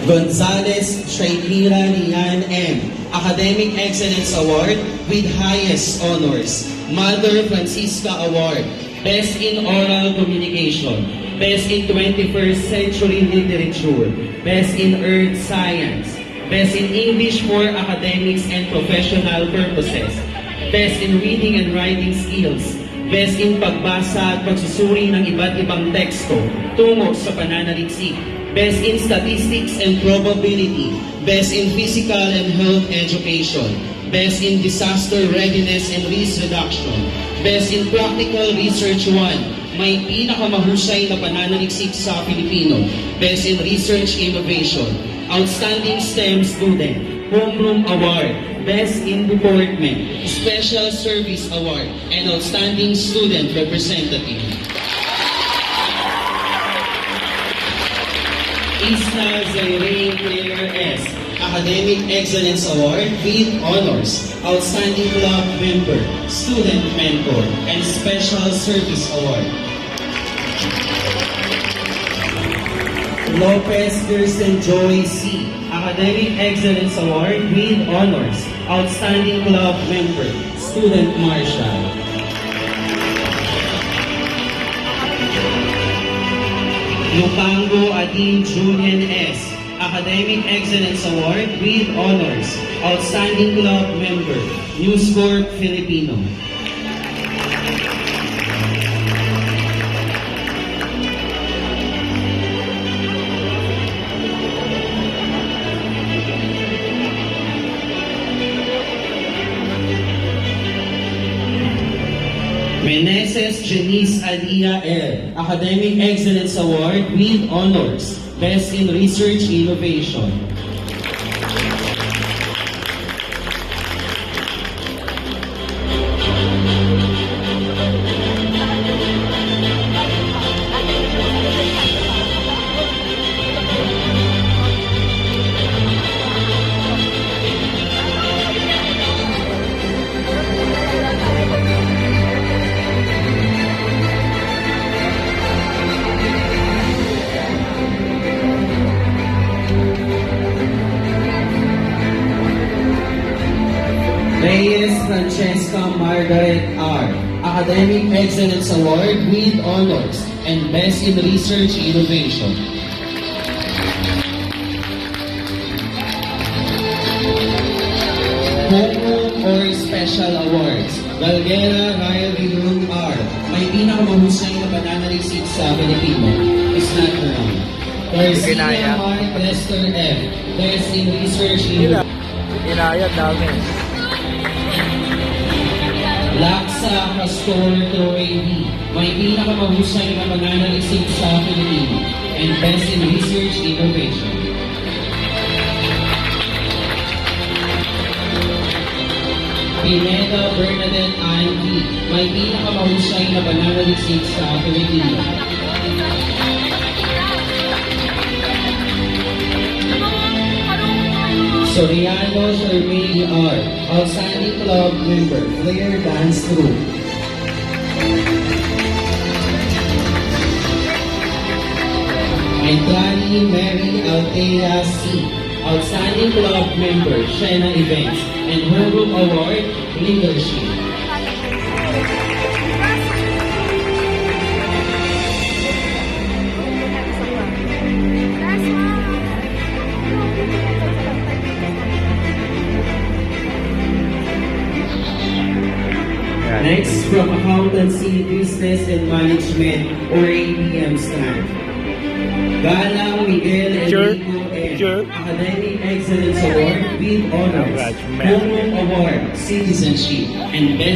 Gonzales Shaikira Lian M. Academic Excellence Award with highest honors. Mother Francisca Award. Best in Oral Communication. Best in 21st Century Literature. Best in Earth Science. Best in English for Academics and Professional Purposes. Best in Reading and Writing Skills. Best in Pagbasa at Pagsusuri ng iba't ibang teksto tungo sa pananaliksik. Best in Statistics and Probability. Best in Physical and Health Education. Best in Disaster Readiness and Risk Reduction. Best in Practical Research 1. May pinakamahusay na pananaliksik sa Pilipino. Best in Research Innovation. Outstanding STEM Student. Homeroom Award. Best in Department. Special Service Award. And Outstanding Student Representative. Isla Zaire Claire S. Academic Excellence Award with Honors, Outstanding Club Member, Student Mentor, and Special Service Award. Lopez Kirsten Joy C. Academic Excellence Award with Honors, Outstanding Club Member, Student Marshal. Lupango Adin Julian S. Academic Excellence Award with Honors, Outstanding Club Member, News Corp Filipino. Meneses Janice Alia L. Academic Excellence Award with Honors, Best in Research Innovation. Reyes Francesca Margaret R. Academic Excellence Award with Honors and Best in Research Innovation. Homeroom or Special Awards. Valguera Riley Room R. May pinakamahusay na pananaliksik sa Pilipino. Is not wrong. Garcia Mark Lester F. Best in Research Innovation. Inayat dami. Laksa Castor Troy V. May pinakamahusay na pananaliksik sa Pilipino and Best in Research Innovation. Pineda Bernadette Ann V. May pinakamahusay na pananaliksik sa Pilipino. Soriano Shermay R. Outstanding Club Member, Flair Dance Group. Entrani Mary Altea C. Outstanding Club Member, Shena Events, and Homeroom Award, Leadership. Next, from Accountancy, Business and Management, or ABM strand. Galang Miguel Enrico M. Academic Excellence Award with Honors, Homeroom Award, Citizenship, and Best